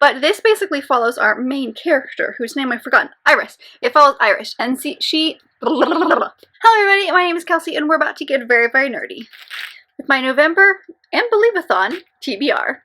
But this basically follows our main character, whose name I've forgotten, Iris. It follows Iris, and she... Hello everybody, my name is Kelsey, and we're about to get very, very nerdy with my November and Believathon TBR.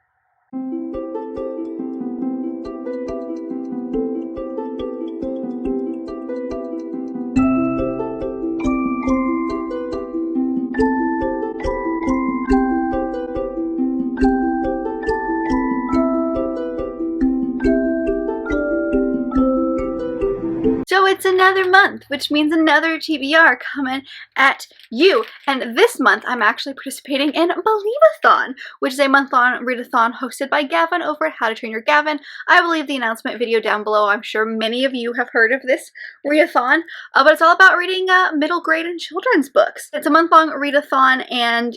So it's another month, which means another TBR coming at you. And this month, I'm actually participating in Believathon, which is a month-long readathon hosted by Gavin over at How to Train Your Gavin. I will leave the announcement video down below. I'm sure many of you have heard of this readathon, but it's all about reading middle grade and children's books. It's a month-long readathon, and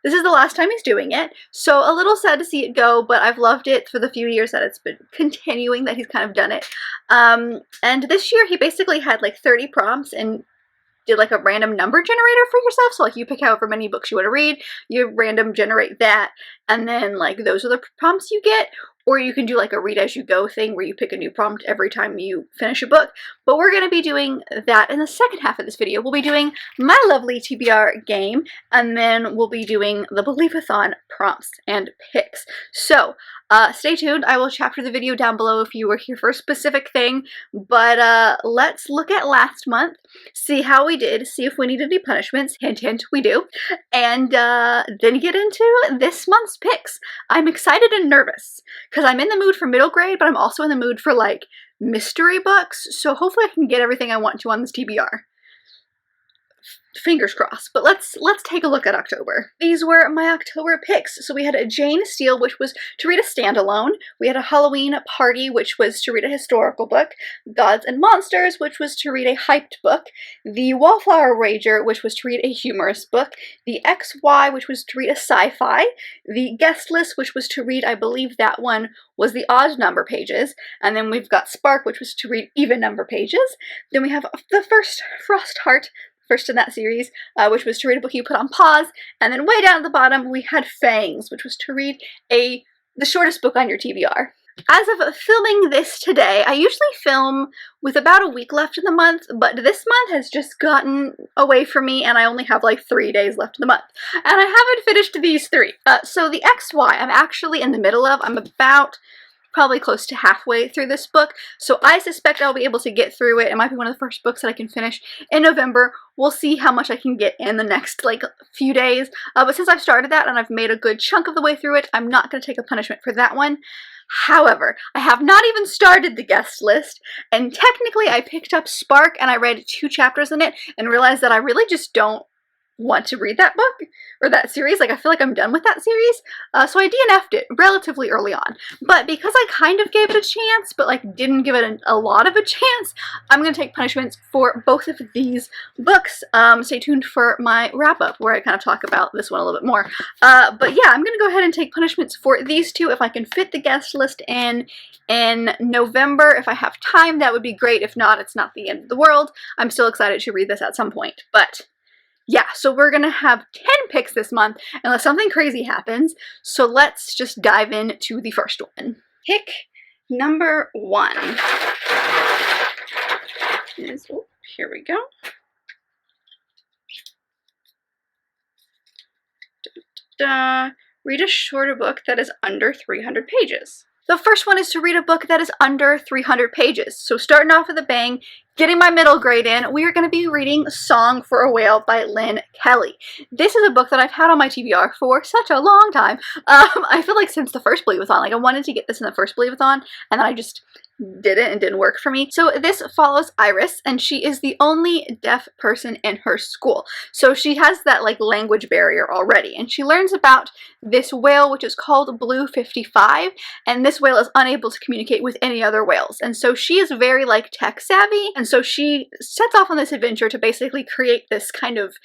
this is the last time he's doing it, so a little sad to see it go, but I've loved it for the few years that it's been continuing, that he's kind of done it. And this year he basically had like 30 prompts and did like a random number generator for yourself. So like you pick however many books you want to read, you random generate that, and then like those are the prompts you get. Or you can do like a read as you go thing where you pick a new prompt every time you finish a book. But we're going to be doing that in the second half of this video. We'll be doing my lovely TBR game, and then we'll be doing the Believathon prompts and picks. So stay tuned. I will chapter the video down below if you were here for a specific thing. But let's look at last month, see how we did, see if we needed any punishments. Hint, hint, we do. And then get into this month's picks. I'm excited and nervous because I'm in the mood for middle grade, but I'm also in the mood for like mystery books. So hopefully I can get everything I want to on this TBR. Fingers crossed. But let's take a look at October. These were my October picks. So we had a Jane Steele, which was to read a standalone. We had a Halloween Party, which was to read a historical book. Gods and Monsters, which was to read a hyped book. The Wallflower Rager, which was to read a humorous book. The XY, which was to read a sci-fi. The Guest List, which was to read, I believe that one was the odd number pages. And then we've got Spark, which was to read even number pages. Then we have the first Frost Heart, first in that series, which was to read a book you put on pause. And then way down at the bottom we had Fangs, which was to read the shortest book on your TBR. As of filming this today, I usually film with about a week left in the month, but this month has just gotten away from me and I only have like 3 days left in the month. And I haven't finished these 3. So the XY I'm actually in the middle of. I'm about probably close to halfway through this book, so I suspect I'll be able to get through it. It might be one of the first books that I can finish in November. We'll see how much I can get in the next like few days, but since I've started that and I've made a good chunk of the way through it, I'm not going to take a punishment for that one. However, I have not even started the Guest List, and technically I picked up Spark and I read 2 chapters in it and realized that I really just don't want to read that book or that series. Like I feel like I'm done with that series, so I DNF'd it relatively early on. But because I kind of gave it a chance but like didn't give it a lot of a chance, I'm gonna take punishments for both of these books. Stay tuned for my wrap-up where I kind of talk about this one a little bit more, but yeah, I'm gonna go ahead and take punishments for these 2. If I can fit the Guest List in November, if I have time, that would be great. If not, it's not the end of the world. I'm still excited to read this at some point. But yeah, so we're gonna have 10 picks this month unless something crazy happens. So let's just dive into the first one. Pick number 1 is, oh, here we go. Read a shorter book that is under 300 pages. The first one is to read a book that is under 300 pages. So starting off with a bang, getting my middle grade in, we are going to be reading Song for a Whale by Lynn Kelly. This is a book that I've had on my TBR for such a long time. I feel like since the first Believathon, like I wanted to get this in the first Believathon, and then I just didn't and didn't work for me. So this follows Iris, and she is the only deaf person in her school. So she has that like language barrier already, and she learns about this whale which is called Blue 55, and this whale is unable to communicate with any other whales. And so she is very like tech savvy, and so she sets off on this adventure to basically create this kind of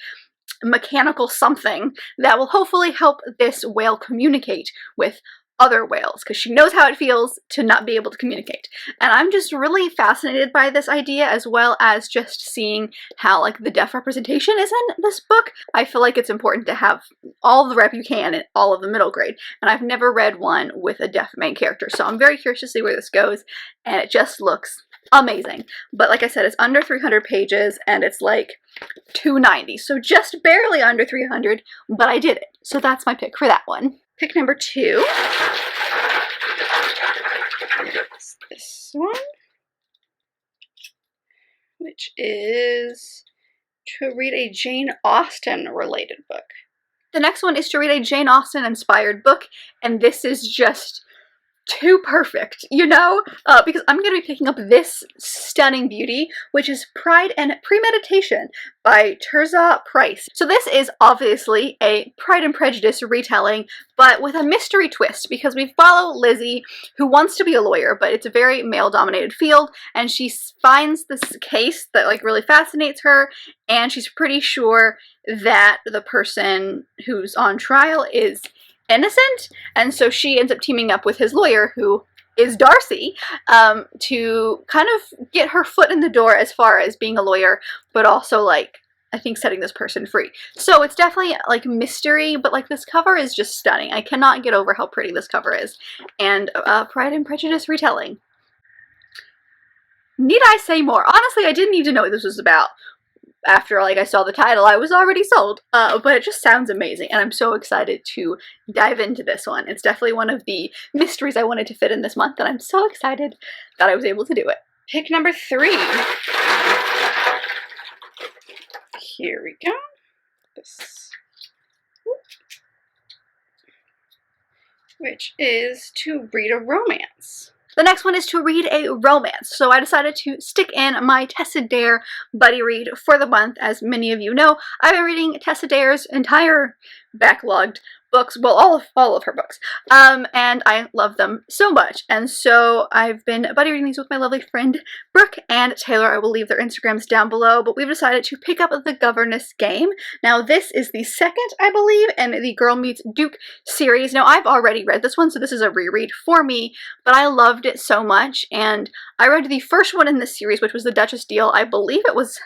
mechanical something that will hopefully help this whale communicate with other whales because she knows how it feels to not be able to communicate. And I'm just really fascinated by this idea, as well as just seeing how like the deaf representation is in this book. I feel like it's important to have all the rep you can in all of the middle grade, and I've never read one with a deaf main character, so I'm very curious to see where this goes, and it just looks amazing. But like I said, it's under 300 pages and it's like 290, so just barely under 300, but I did it. So that's my pick for that one. Pick number 2 is this one, which is to read a Jane Austen related book. The next one is to read a Jane Austen inspired book, and this is just too perfect, you know, because I'm going to be picking up this stunning beauty, which is Pride and Premeditation by Tirzah Price. So this is obviously a Pride and Prejudice retelling, but with a mystery twist, because we follow Lizzie, who wants to be a lawyer, but it's a very male-dominated field, and she finds this case that like really fascinates her, and she's pretty sure that the person who's on trial is innocent, and so she ends up teaming up with his lawyer, who is Darcy, to kind of get her foot in the door as far as being a lawyer, but also like I think setting this person free. So it's definitely like mystery, but like this cover is just stunning. I cannot get over how pretty this cover is. And Pride and Prejudice retelling. Need I say more? Honestly, I didn't need to know what this was about. After like I saw the title, I was already sold, but it just sounds amazing, and I'm so excited to dive into this one. It's definitely one of the mysteries I wanted to fit in this month, and I'm so excited that I was able to do it. Pick number 3. Here we go. This, which is to read a romance. The next one is to read a romance, so I decided to stick in my Tessa Dare buddy read for the month. As many of you know, I've been reading Tessa Dare's entire backlogged books, well, all of her books, and I love them so much, and so I've been buddy reading these with my lovely friend Brooke and Taylor. I will leave their Instagrams down below, but we've decided to pick up The Governess Game. Now this is the second, I believe, in the Girl Meets Duke series. Now I've already read this one, so this is a reread for me, but I loved it so much, and I read the first one in this series, which was The Duchess Deal. I believe it was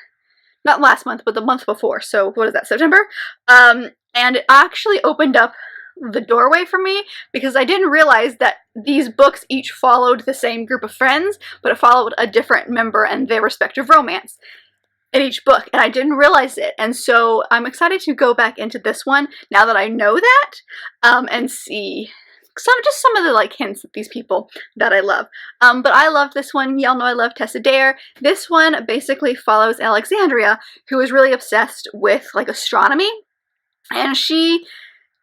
not last month, but the month before, so what is that, September? And it actually opened up the doorway for me, because I didn't realize that these books each followed the same group of friends, but it followed a different member and their respective romance in each book, and I didn't realize it. And so I'm excited to go back into this one now that I know that, and see some of the like hints of these people that I love. But I love this one. Y'all know I love Tessa Dare. This one basically follows Alexandria, who is really obsessed with like astronomy, and she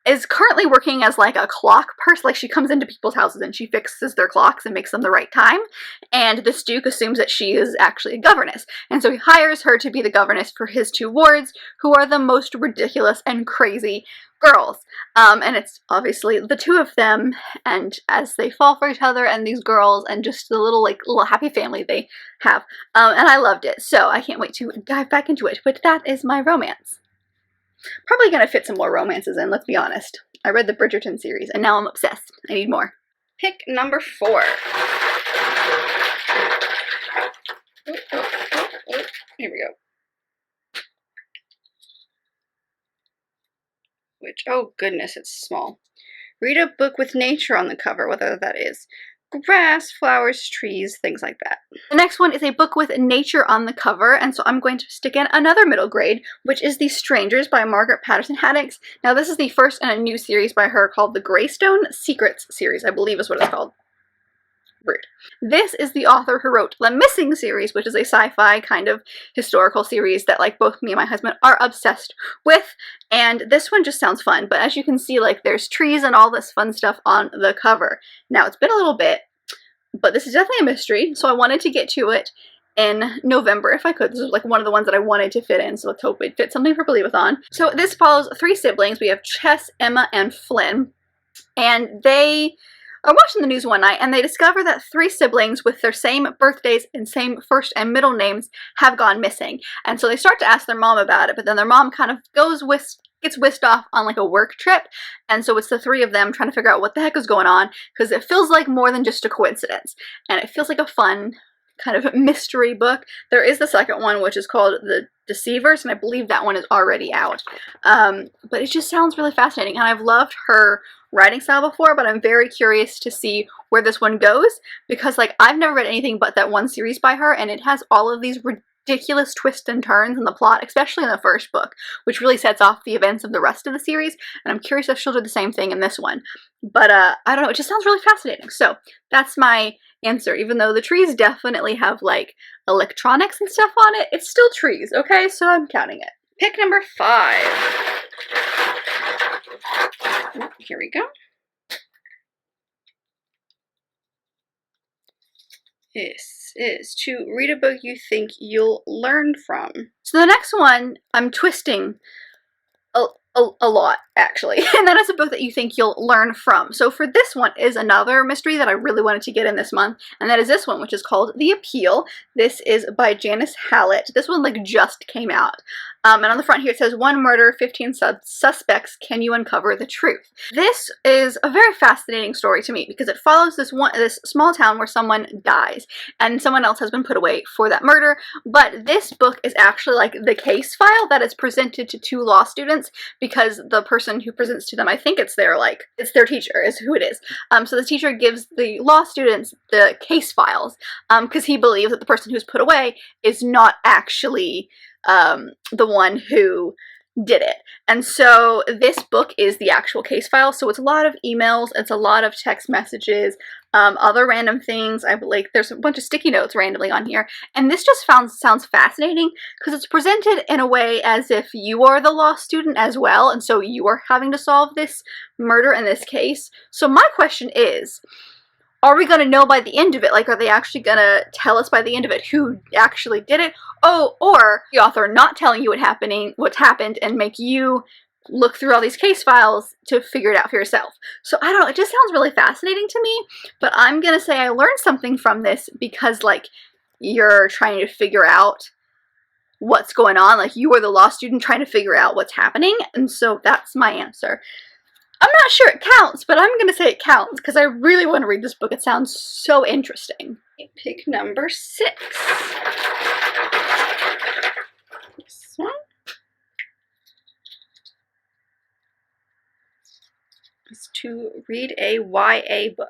is currently working as like a clock person. Like she comes into people's houses and she fixes their clocks and makes them the right time, and this duke assumes that she is actually a governess, and so he hires her to be the governess for his 2 wards, who are the most ridiculous and crazy girls. And it's obviously the 2 of them, and as they fall for each other and these girls, and just the little happy family they have, and I loved it, so I can't wait to dive back into it. But that is my romance. Probably gonna fit some more romances in, let's be honest. I read the Bridgerton series, and now I'm obsessed. I need more. Pick number 4. Here we go. Which, oh goodness, it's small. Read a book with nature on the cover, whether that is grass, flowers, trees, things like that. The next one is a book with nature on the cover, and so I'm going to stick in another middle grade, which is The Strangers by Margaret Patterson Haddix. Now this is the first in a new series by her called the Greystone Secrets series, I believe is what it's called. Rude. This is the author who wrote The Missing series, which is a sci-fi kind of historical series that like both me and my husband are obsessed with, and this one just sounds fun. But as you can see, like there's trees and all this fun stuff on the cover. Now it's been a little bit, but this is definitely a mystery, so I wanted to get to it in November if I could. This was like one of the ones that I wanted to fit in, so let's hope it fits something for Believathon. So this follows 3 siblings. We have Chess, Emma, and Flynn, and they are watching the news one night, and they discover that 3 siblings with their same birthdays and same first and middle names have gone missing. And so they start to ask their mom about it, but then their mom kind of goes gets whisked off on like a work trip, and so it's the three of them trying to figure out what the heck is going on, because it feels like more than just a coincidence, and it feels like a fun kind of mystery book. There is the second one, which is called The Deceivers, and I believe that one is already out. But it just sounds really fascinating, and I've loved her writing style before, but I'm very curious to see where this one goes, because like I've never read anything but that one series by her, and it has all of these ridiculous twists and turns in the plot, especially in the first book, which really sets off the events of the rest of the series, and I'm curious if she'll do the same thing in this one. But I don't know, it just sounds really fascinating. So that's my answer. Even though the trees definitely have like electronics and stuff on it, it's still trees, okay? So I'm counting it. Pick number 5. Oh, here we go. This is to read a book you think you'll learn from. So the next one, I'm twisting a lot, actually, and that is a book that you think you'll learn from. So for this one is another mystery that I really wanted to get in this month, and that is this one, which is called The Appeal. This is by Janice Hallett. This one like just came out. And on the front here it says, 1 murder, 15 suspects, can you uncover the truth? This is a very fascinating story to me because it follows this small town where someone dies and someone else has been put away for that murder. But this book is actually like the case file that is presented to 2 law students, because the person who presents to them, I think it's their teacher is who it is. So the teacher gives the law students the case files because he believes that the person who's put away is not actually the one who did it. And so this book is the actual case file. So it's a lot of emails, it's a lot of text messages, other random things. There's a bunch of sticky notes randomly on here. And this just sounds fascinating because it's presented in a way as if you are the law student as well. And so you are having to solve this murder in this case. So my question is, are we going to know by the end of it? Like, are they actually going to tell us by the end of it who actually did it? Oh, or the author not telling you what's happened and make you look through all these case files to figure it out for yourself. So I don't know, it just sounds really fascinating to me, but I'm going to say I learned something from this because like you're trying to figure out what's going on. Like you are the law student trying to figure out what's happening. And so that's my answer. I'm not sure it counts, but I'm going to say it counts because I really want to read this book. It sounds so interesting. Pick number 6. This one is to read a YA book.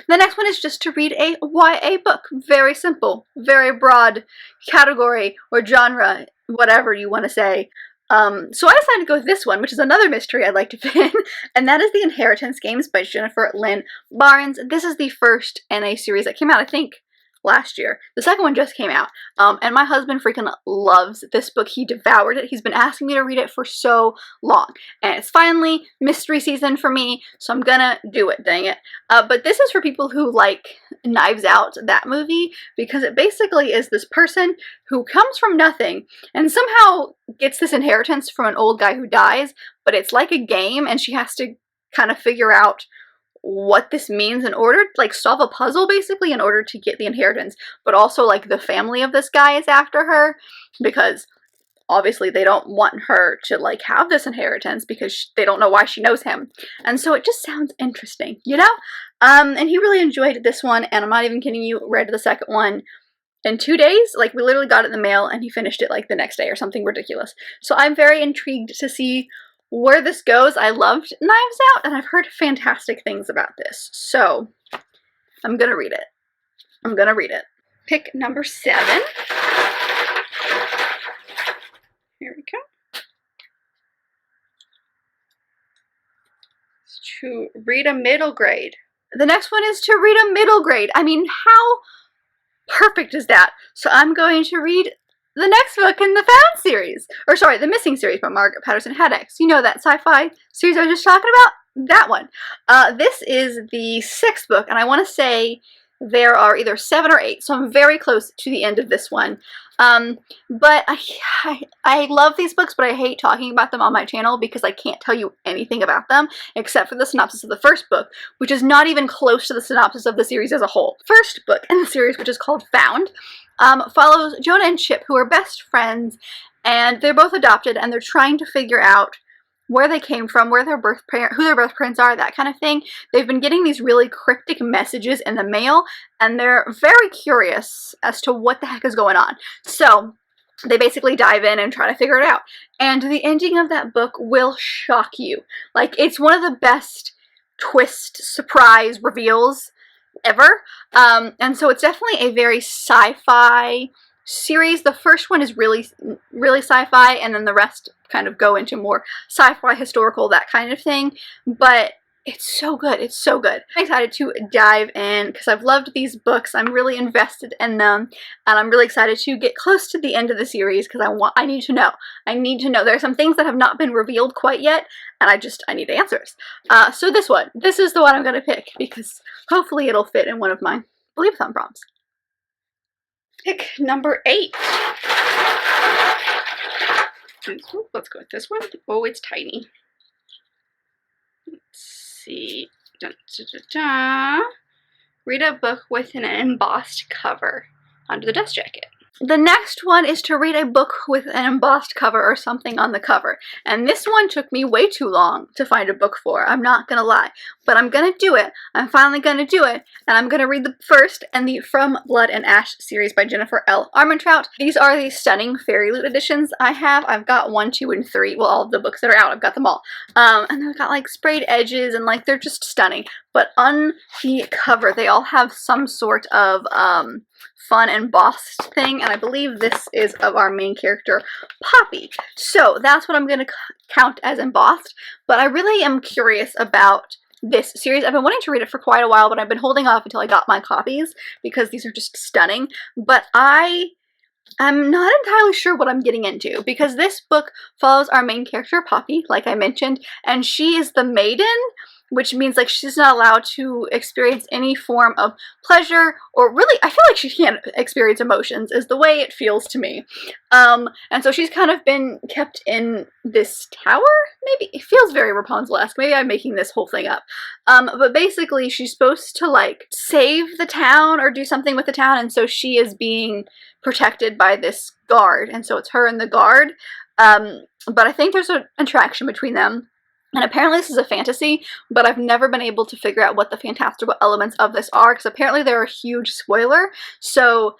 The next one is just to read a YA book. Very simple, very broad category or genre, whatever you want to say. So I decided to go with this one, which is another mystery I'd like to fit in, and that is The Inheritance Games by Jennifer Lynn Barnes. This is the first in a series that came out, I think, last year. The second one just came out, and my husband freaking loves this book. He devoured it. He's been asking me to read it for so long, and it's finally mystery season for me, so I'm gonna do it, dang it. But this is for people who like Knives Out, that movie, because it basically is this person who comes from nothing and somehow gets this inheritance from an old guy who dies, but it's like a game, and she has to kind of figure out what this means in order to like solve a puzzle basically in order to get the inheritance. But also like the family of this guy is after her because obviously they don't want her to like have this inheritance because they don't know why she knows him. And so it just sounds interesting, you know? And he really enjoyed this one, and I'm not even kidding you, read the second one in 2 days. Like we literally got it in the mail and he finished it like the next day or something ridiculous. So I'm very intrigued to see where this goes. I loved Knives Out, and I've heard fantastic things about this. So I'm gonna read it. I'm gonna read it. Pick number 7. Here we go. It's to read a middle grade. The next one is to read a middle grade. I mean, how perfect is that? So I'm going to read the next book in the Found series, or sorry, the Missing series by Margaret Patterson Haddix. You know that sci-fi series I was just talking about? That one. This is the 6th book, and I want to say there are either 7 or 8, so I'm very close to the end of this one. But I love these books, but I hate talking about them on my channel because I can't tell you anything about them except for the synopsis of the first book, which is not even close to the synopsis of the series as a whole. First book in the series, which is called Found, follows Jonah and Chip, who are best friends, and they're both adopted, and they're trying to figure out where they came from, who their birth parents are, that kind of thing. They've been getting these really cryptic messages in the mail, and they're very curious as to what the heck is going on. So they basically dive in and try to figure it out. And the ending of that book will shock you. Like, it's one of the best twist, surprise reveals ever. And so it's definitely a very sci-fi series. The first one is really sci-fi, and then the rest kind of go into more sci-fi, historical, that kind of thing. But it's so good. It's so good. I'm excited to dive in because I've loved these books. I'm really invested in them, and I'm really excited to get close to the end of the series because I need to know. I need to know. There are some things that have not been revealed quite yet, and I need answers. So this is the one I'm going to pick because hopefully it'll fit in one of my Believathon prompts. Pick number 8. Ooh, let's go with this one. Oh, it's tiny. Let's see. Dun, dun, dun, dun. Read a book with an embossed cover under the dust jacket. The next one is to read a book with an embossed cover or something on the cover. And this one took me way too long to find a book for. I'm not gonna lie. But I'm gonna do it. I'm finally gonna do it. And I'm gonna read the first and the From Blood and Ash series by Jennifer L. Armentrout. These are the stunning Fairy Loot editions I have. I've got 1, 2, and 3. Well, all of the books that are out, I've got them all. And they've got like sprayed edges and like they're just stunning. But on the cover, they all have some sort of fun embossed thing, and I believe this is of our main character, Poppy. So that's what I'm going to count as embossed, but I really am curious about this series. I've been wanting to read it for quite a while, but I've been holding off until I got my copies because these are just stunning, but I'm not entirely sure what I'm getting into because this book follows our main character, Poppy, like I mentioned, and she is the maiden, which means like she's not allowed to experience any form of pleasure, or really, I feel like she can't experience emotions, is the way it feels to me. And so she's kind of been kept in this tower, maybe? It feels very Rapunzel-esque. Maybe I'm making this whole thing up. But basically, she's supposed to like save the town or do something with the town, and so she is being protected by this guard, and so it's her and the guard. But I think there's an attraction between them. And apparently this is a fantasy, but I've never been able to figure out what the fantastical elements of this are, because apparently they're a huge spoiler. So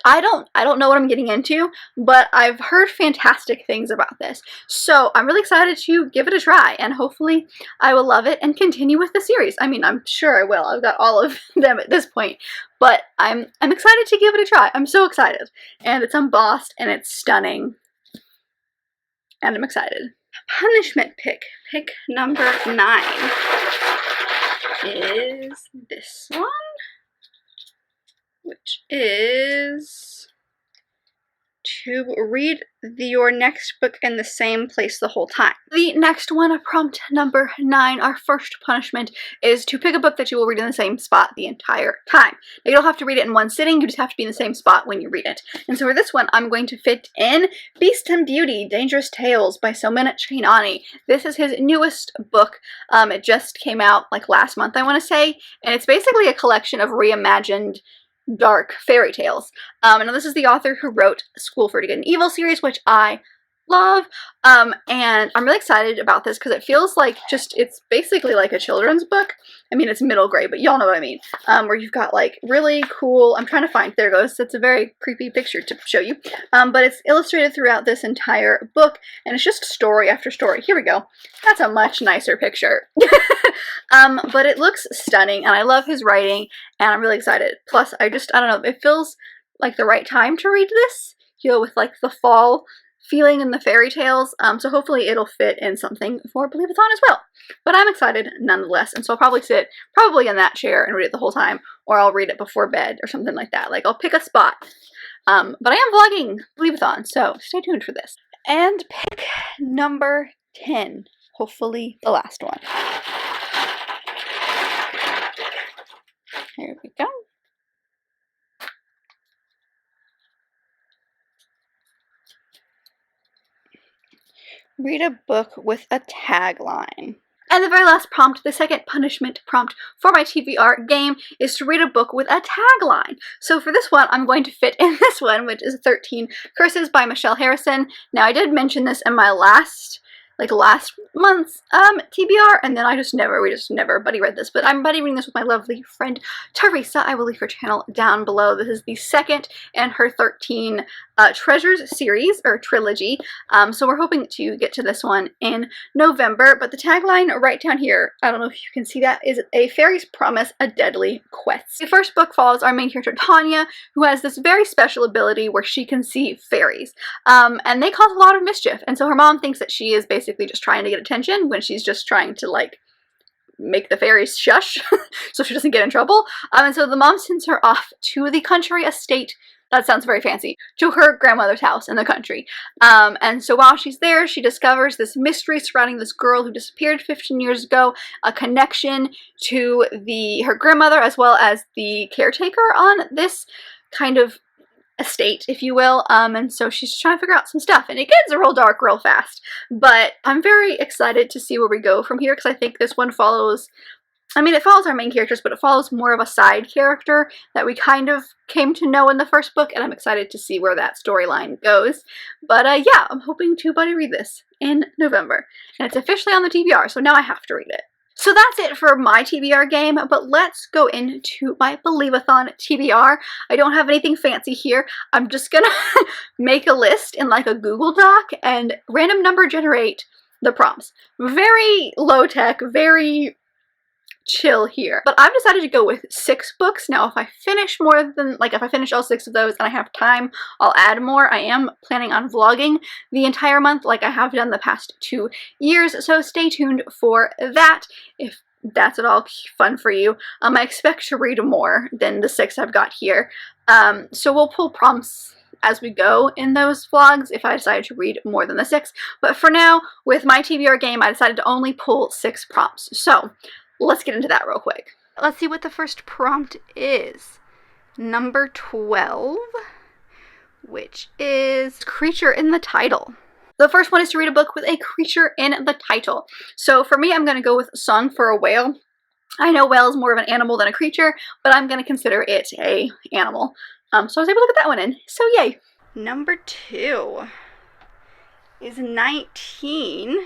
I don't know what I'm getting into, but I've heard fantastic things about this. So I'm really excited to give it a try, and hopefully I will love it and continue with the series. I mean, I'm sure I will. I've got all of them at this point, but I'm excited to give it a try. I'm so excited. And it's embossed and it's stunning. And I'm excited. Punishment pick. Pick number 9 is this one, which is to read your next book in the same place the whole time. The next one, prompt number 9, our first punishment, is to pick a book that you will read in the same spot the entire time. Now, you don't have to read it in one sitting, you just have to be in the same spot when you read it. And so for this one, I'm going to fit in Beast and Beauty, Dangerous Tales by Soman Chainani. This is his newest book. It just came out like last month, I want to say, and it's basically a collection of reimagined dark fairy tales. And this is the author who wrote School for Good and Evil series, which I love. And I'm really excited about this because it feels like it's basically like a children's book. I mean, it's middle grade, but y'all know what I mean. Where you've got like really cool, I'm trying to find, there it goes. It's a very creepy picture to show you. But it's illustrated throughout this entire book, and it's just story after story. Here we go. That's a much nicer picture. But it looks stunning, and I love his writing, and I'm really excited. Plus, I don't know, it feels like the right time to read this, you know, with like the fall feeling in the fairy tales. So hopefully it'll fit in something for Believathon as well. But I'm excited nonetheless, and so I'll probably sit in that chair and read it the whole time, or I'll read it before bed or something like that. Like, I'll pick a spot. But I am vlogging Believathon, so stay tuned for this. And pick number 10, hopefully the last one. Here we go. Read a book with a tagline. And the very last prompt, the second punishment prompt for my TBR game, is to read a book with a tagline. So for this one, I'm going to fit in this one, which is 13 Curses by Michelle Harrison. Now, I did mention this in my last like last month's TBR, and then we just never buddy read this. But I'm buddy reading this with my lovely friend Teresa. I will leave her channel down below. This is the second in her 13 Treasures series, or trilogy. So we're hoping to get to this one in November. But the tagline right down here, I don't know if you can see that, is "A Fairy's Promise, a Deadly Quest." The first book follows our main character Tanya, who has this very special ability where she can see fairies. And they cause a lot of mischief. And so her mom thinks that she is basically just trying to get attention when she's just trying to, like, make the fairies shush so she doesn't get in trouble. And so the mom sends her off to the country estate. That sounds very fancy. To her grandmother's house in the country. And so while she's there, she discovers this mystery surrounding this girl who disappeared 15 years ago, a connection to her grandmother as well as the caretaker on this kind of estate, if you will. And so she's trying to figure out some stuff, and it gets real dark real fast. But I'm very excited to see where we go from here, because I think this one follows, I mean, it follows our main characters, but it follows more of a side character that we kind of came to know in the first book, and I'm excited to see where that storyline goes. But yeah, I'm hoping to buddy read this in November. And it's officially on the TBR, so now I have to read it. So that's it for my TBR game, but let's go into my Believathon TBR. I don't have anything fancy here. I'm just gonna make a list in like a Google Doc and random number generate the prompts. Very low tech, very chill here. But I've decided to go with 6 books. Now, if I finish if I finish all 6 of those and I have time, I'll add more. I am planning on vlogging the entire month like I have done the past 2 years, so stay tuned for that if that's at all fun for you. I expect to read more than the 6 I've got here. So we'll pull prompts as we go in those vlogs if I decide to read more than the 6. But for now, with my TBR game, I decided to only pull 6 prompts. So let's get into that real quick. Let's see what the first prompt is. Number 12, which is creature in the title. The first one is to read a book with a creature in the title. So for me, I'm going to go with Song for a Whale. I know whale is more of an animal than a creature, but I'm going to consider it a animal. So I was able to get that one in, so yay. Number 2 is 19,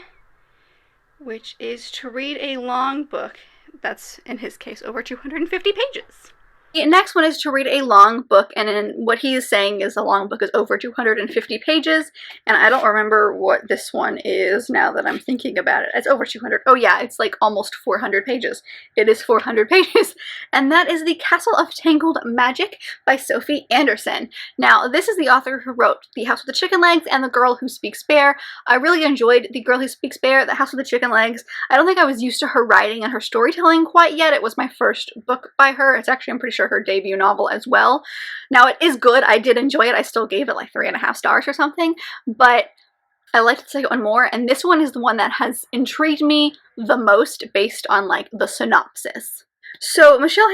which is to read a long book that's, in his case, over 250 pages. The next one is to read a long book, and then what he is saying is a long book is over 250 pages, and I don't remember what this one is now that I'm thinking about it. It's over 200. Oh yeah, it's like almost 400 pages. It is 400 pages, and that is The Castle of Tangled Magic by Sophie Anderson. Now, this is the author who wrote The House with the Chicken Legs and The Girl Who Speaks Bear. I really enjoyed The Girl Who Speaks Bear, The House with the Chicken Legs. I don't think I was used to her writing and her storytelling quite yet. It was my first book by her. It's actually, I'm pretty sure, her debut novel as well. Now, it is good. I did enjoy it. I still gave it like 3.5 stars or something, but I liked the second one more, and this one is the one that has intrigued me the most based on like the synopsis. So Sophie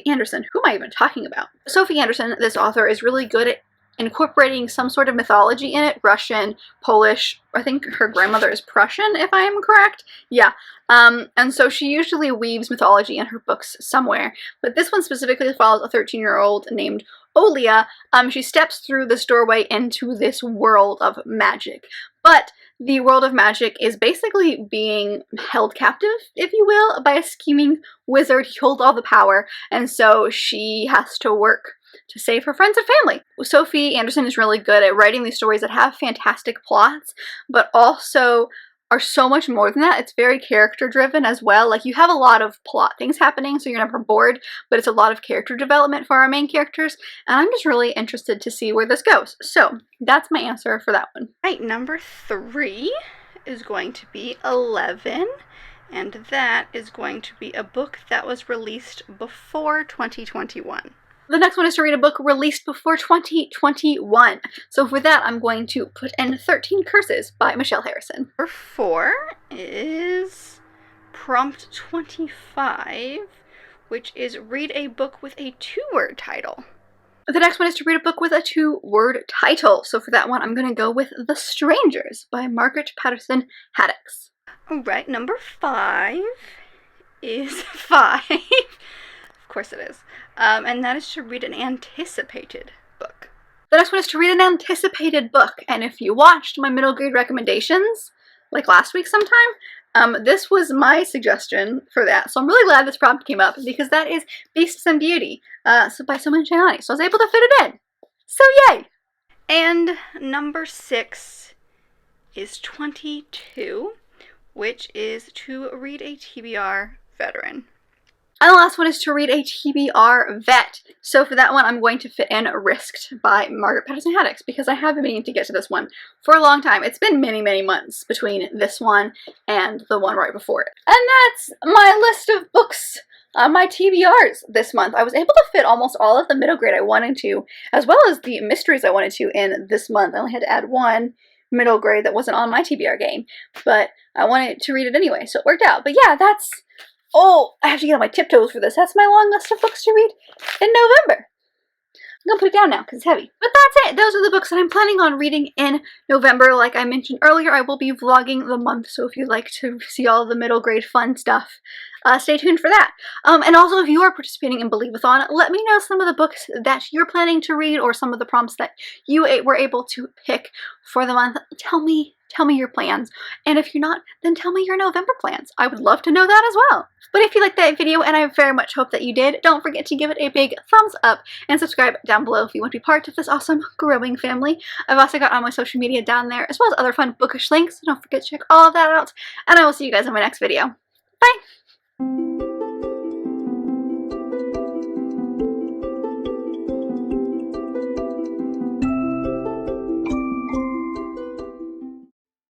Anderson, who am I even talking about? Sophie Anderson, this author, is really good at incorporating some sort of mythology in it. Russian, Polish, I think her grandmother is Prussian, if I am correct. Yeah. And so she usually weaves mythology in her books somewhere. But this one specifically follows a 13-year-old named Olia. She steps through this doorway into this world of magic. But the world of magic is basically being held captive, if you will, by a scheming wizard. He holds all the power, and so she has to work to save her friends and family. Sophie Anderson is really good at writing these stories that have fantastic plots, but also are so much more than that. It's very character driven as well. Like, you have a lot of plot things happening, so you're never bored, but it's a lot of character development for our main characters, and I'm just really interested to see where this goes. So that's my answer for that one. All right, number 3 is going to be 11, and that is going to be a book that was released before 2021. The next one is to read a book released before 2021. So for that, I'm going to put in 13 Curses by Michelle Harrison. Number 4 is prompt 25, which is read a book with a 2-word title. The next one is to read a book with a 2-word title. So for that one, I'm going to go with The Strangers by Margaret Patterson Haddix. All right, number 5 is 5. Of course it is. And that is to read an anticipated book. The next one is to read an anticipated book, and if you watched my middle grade recommendations, like last week sometime, this was my suggestion for that. So I'm really glad this prompt came up because that is Beasts and Beauty by Someone Chainani. So I was able to fit it in. So yay! And number 6 is 22, which is to read a TBR veteran. And the last one is to read a TBR vet. So for that one, I'm going to fit in Risked by Margaret Patterson Haddix because I have been meaning to get to this one for a long time. It's been many, many months between this one and the one right before it. And that's my list of books, my TBRs this month. I was able to fit almost all of the middle grade I wanted to, as well as the mysteries I wanted to in this month. I only had to add one middle grade that wasn't on my TBR game, but I wanted to read it anyway, so it worked out. But yeah, that's... Oh, I have to get on my tiptoes for this. That's my long list of books to read in November. I'm gonna put it down now because it's heavy. But that's it. Those are the books that I'm planning on reading in November. Like I mentioned earlier, I will be vlogging the month, so if you'd like to see all the middle grade fun stuff, stay tuned for that. And also, if you are participating in Believathon, let me know some of the books that you're planning to read or some of the prompts that you were able to pick for the month. Tell me your plans. And if you're not, then tell me your November plans. I would love to know that as well. But if you liked that video, and I very much hope that you did, don't forget to give it a big thumbs up and subscribe down below if you want to be part of this awesome growing family. I've also got all my social media down there, as well as other fun bookish links. So don't forget to check all of that out. And I will see you guys in my next video. Bye!